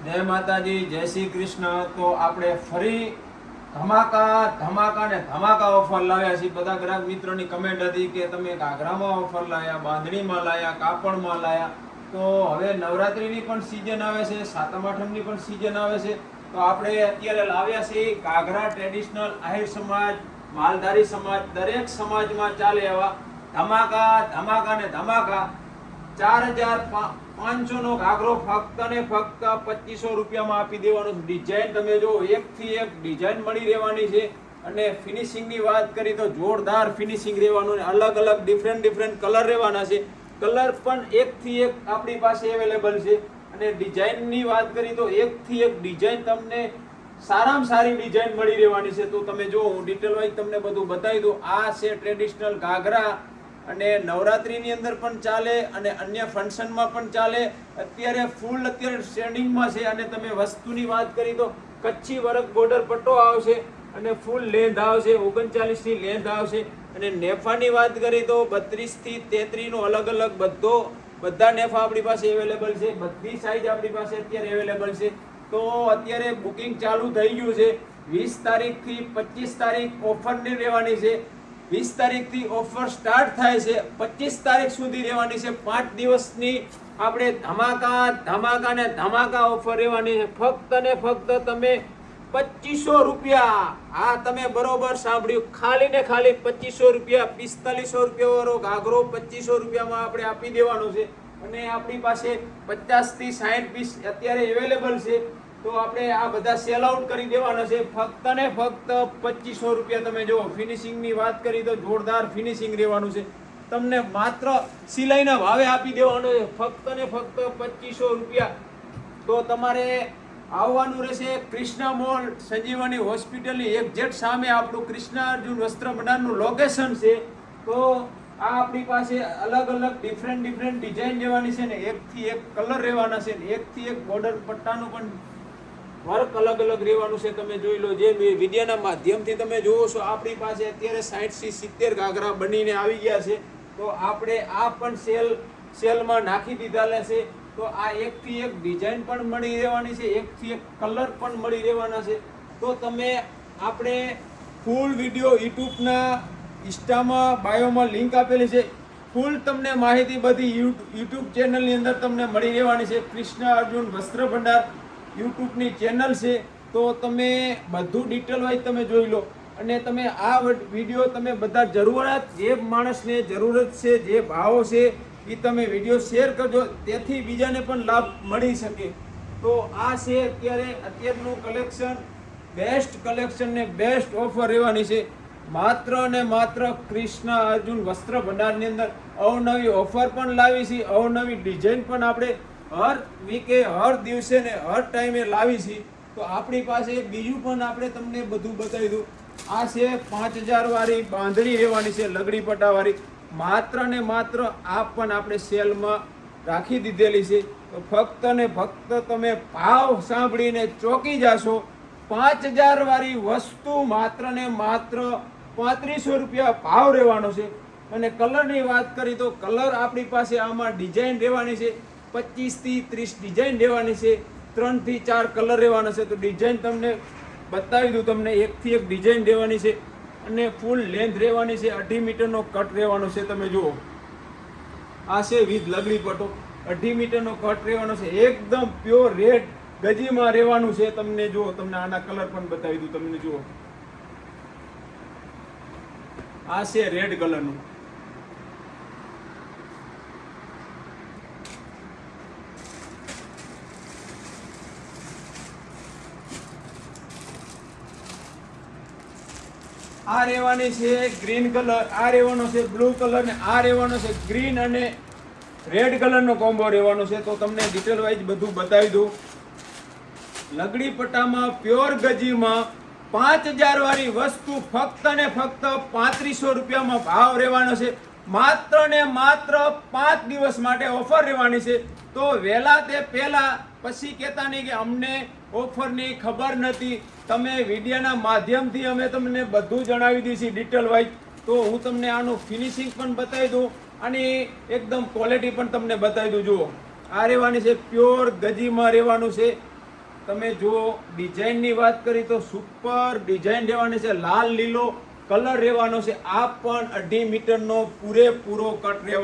જય માતાજી, જય શ્રી કૃષ્ણ। તો આપણે ફરી ધમાકા ઓફર લાવ્યા છીએ। બધા ગ્રાહક મિત્રોની કમેન્ટ હતી કે તમે ઘાઘરામાં ઓફર લાવ્યા, બાંધણીમાં લાવ્યા, કાપડમાં લાવ્યા। તો હવે નવરાત્રિની પણ સિઝન આવે છે, સાતમ આઠમની પણ સિઝન આવે છે। તો આપણે અત્યારે લાવ્યા છીએ ઘાઘરા ટ્રેડિશનલ આહિર સમાજ, માલધારી સમાજ, દરેક સમાજમાં ચાલે એવા ધમાકા 4500 નો ઘાઘરો ફક્ત ને ફક્ત 2500 રૂપિયામાં આપી દેવાનો। ડિઝાઇન તમે જો એકથી એક ડિઝાઇન મળી રહેવાની છે અને ફિનિશિંગની વાત કરી તો જોરદાર ફિનિશિંગ રહેવાનું, અલગ અલગ ડિફરન્ટ કલર રહેવાના છે। કલર પણ એકથી એક આપણી પાસે અવેલેબલ છે અને ડિઝાઇનની વાત કરી તો એકથી એક ડિઝાઇન તમને સારામાં સારી ડિઝાઇન મળી રહેવાની છે। તો તમે જો હું ડિટેલ વાઇઝ તમને બધું બતાવી દઉં। આ છે ટ્રેડિશનલ ઘાઘરા અને નવરાત્રીની અંદર પણ ચાલે અને અન્ય ફંક્શનમાં પણ ચાલે। અત્યારે ટ્રેન્ડિંગમાં છે અને તમે વસ્તુની વાત કરી તો કચ્છી વર્ક બોર્ડર પટ્ટો આવશે અને ફૂલ લેન્થ આવશે, 39 ની લેન્થ આવશે અને નેફાની વાત કરી તો 32 થી 33 નો અલગ અલગ બધા નેફા આપણી પાસે અવેલેબલ છે। બધી સાઈઝ આપણી પાસે અત્યારે અવેલેબલ છે। તો અત્યારે બુકિંગ ચાલુ થઈ ગયું છે। 20 તારીખથી 25 તારીખ ઓફરની રહેવાની છે। 20 તારીખથી ઓફર સ્ટાર્ટ થાય છે, 25 તારીખ સુધી રહેવાની છે। 5 દિવસની આપણે ધમાકા ઓફર રહેવાની છે। ફક્ત ને ફક્ત તમે 2500 રૂપિયા, હા તમે બરોબર સાંભળ્યું, ખાલી ને ખાલી 2500 રૂપિયા, 4500 રૂપિયા વાળો ઘાઘરો 2500 રૂપિયામાં આપણે આપી દેવાનો છે અને આપણી પાસે 50 થી 60 પીસ અત્યારે અવેલેબલ છે। તો આપણે આ બધા સેલ આઉટ કરી દેવાના છે। ફક્ત ને ફક્ત 2500 રૂપિયા। તમે જો ફિનિશિંગની વાત કરી તો જોરદાર ફિનિશિંગ રહેવાનું છે, તમને માત્ર સિલાઈના ભાવે આપી દેવાનો છે। ફક્ત ને ફક્ત 2500 રૂપિયા। તો તમારે આવવાનું રહેશે કૃષ્ણા મોલ, સંજીવની હોસ્પિટલની એક્ઝેક્ટ સામે આપણું કૃષ્ણા અર્જુન વસ્ત્ર ભંડારનું લોકેશન છે। તો આ આપણી પાસે અલગ અલગ ડિફરન્ટ ડિઝાઇન રહેવાની છે ને એકથી એક કલર રહેવાના છે ને એકથી એક બોર્ડર પટ્ટાનું પણ વર્ક અલગ અલગ રહેવાનું છે। તમે જોઈ લો, જે વિડીયોના માધ્યમથી તમે જોવો છો આપણી પાસે અત્યારે 60 થી 70 ઘાઘરા બનીને આવી ગયા છે। તો આપણે આ પણ સેલમાં નાખી દીધા છે। તો આ એકથી એક ડિઝાઇન પણ મળી રહેવાની છે, એકથી એક કલર પણ મળી રહેવાના છે। તો તમે આપણે ફૂલ વિડીયો યુટ્યુબના ઇન્સ્ટામાં બાયોમાં લિંક આપેલી છે, ફૂલ તમને માહિતી બધી યુટ્યુબ ચેનલની અંદર તમને મળી રહેવાની છે। કૃષ્ણા અર્જુન વસ્ત્ર ભંડાર યુટ્યુબની ચેનલ છે। તો તમે બધું ડિટેલ વાઇઝ તમે જોઈ લો અને તમે આ વિડીયો તમે બધા જે માણસને જરૂરત છે, જે ભાવ છે એ તમે વિડીયો શેર કરજો, તેથી બીજાને પણ લાભ મળી શકે। તો આ છે અત્યારનું કલેક્શન, બેસ્ટ કલેક્શન ને બેસ્ટ ઓફર રહેવાની છે। માત્ર ને માત્ર કૃષ્ણા અર્જુન વસ્ત્ર ભંડારની અંદર અવનવી ઓફર પણ લાવી છે, અવનવી ડિઝાઇન પણ આપણે હર વીકે, હર દિવસે ને હર ટાઈમે લાવી છે। તો આપણી પાસે બીજું પણ આપણે તમને બધું બતાવી દઉં। આ છે 5000 વાળી બાંધણી રહેવાની છે, લગડી પટ્ટાવાળી, માત્ર ને માત્ર આ પણ આપણે સેલમાં રાખી દીધેલી છે। તો ફક્ત ને ફક્ત તમે ભાવ સાંભળીને ચોંકી જશો। 5000 વાળી વસ્તુ માત્ર ને માત્ર 3500 રૂપિયા ભાવ રહેવાનો છે। અને કલરની વાત કરી તો કલર આપણી પાસે આમાં ડિઝાઇન રહેવાની છે, 25 થી 30 ડિઝાઇન રહેવાની છે, 3 થી 4 કલર રહેવાના છે। તો ડિઝાઇન તમને બતાવી દઉં, તમને એકથી એક ડિઝાઇન રહેવાની છે અને ફૂલ લેન્થ રહેવાની છે, 2.5 મીટરનો કટ રહેવાનો છે। તમે જુઓ, આ છે વિથ લગડી પટ્ટો, 2.5 મીટરનો કટ રહેવાનો છે, એકદમ પ્યોર રેડ ગજીમાં રહેવાનું છે। તમને જુઓ, તમને આના કલર પણ બતાવી દઉં, તમને જુઓ, આ છે રેડ કલરનું, આ રહેવાની છે ગ્રીન કલર, આ રહેવાનો છે બ્લુ કલર ને આ રહેવાનો છે ગ્રીન અને રેડ કલરનો કોમ્બો રહેવાનો છે। તો તમને ડિટેલ વાઇઝ બધું બતાવી દઉં। લગડી પટ્ટામાં પ્યોર ગજીમાં 5000 વાળી વસ્તુ ફક્ત ને ફક્ત 3500 રૂપિયામાં ભાવ રહેવાનો છે। માત્ર ને માત્ર 5 દિવસ માટે ઓફર રહેવાની છે। તો વહેલા તે પહેલા, પછી કહેતા નહીં કે અમને ઓફરની ખબર નથી, તમે વિડીયોના માધ્યમથી અમે તમને બધું જણાવી દઈશું ડિટેલ વાઇઝ। તો હું તમને આનું ફિનિશિંગ પણ બતાવી દઉં, આની એકદમ ક્વોલિટી પણ તમને બતાવી દઉં। જુઓ, આ રહેવાની છે પ્યોર ગજીમાં રહેવાનું છે તમે જુઓ ડિઝાઇનની વાત કરી તો સુપર ડિઝાઇન રહેવાની છે, લાલ લીલો કલર રહેવાનો છે. આ પણ 2.5 મીટરનો પૂરેપૂરો કટ રહેવાનો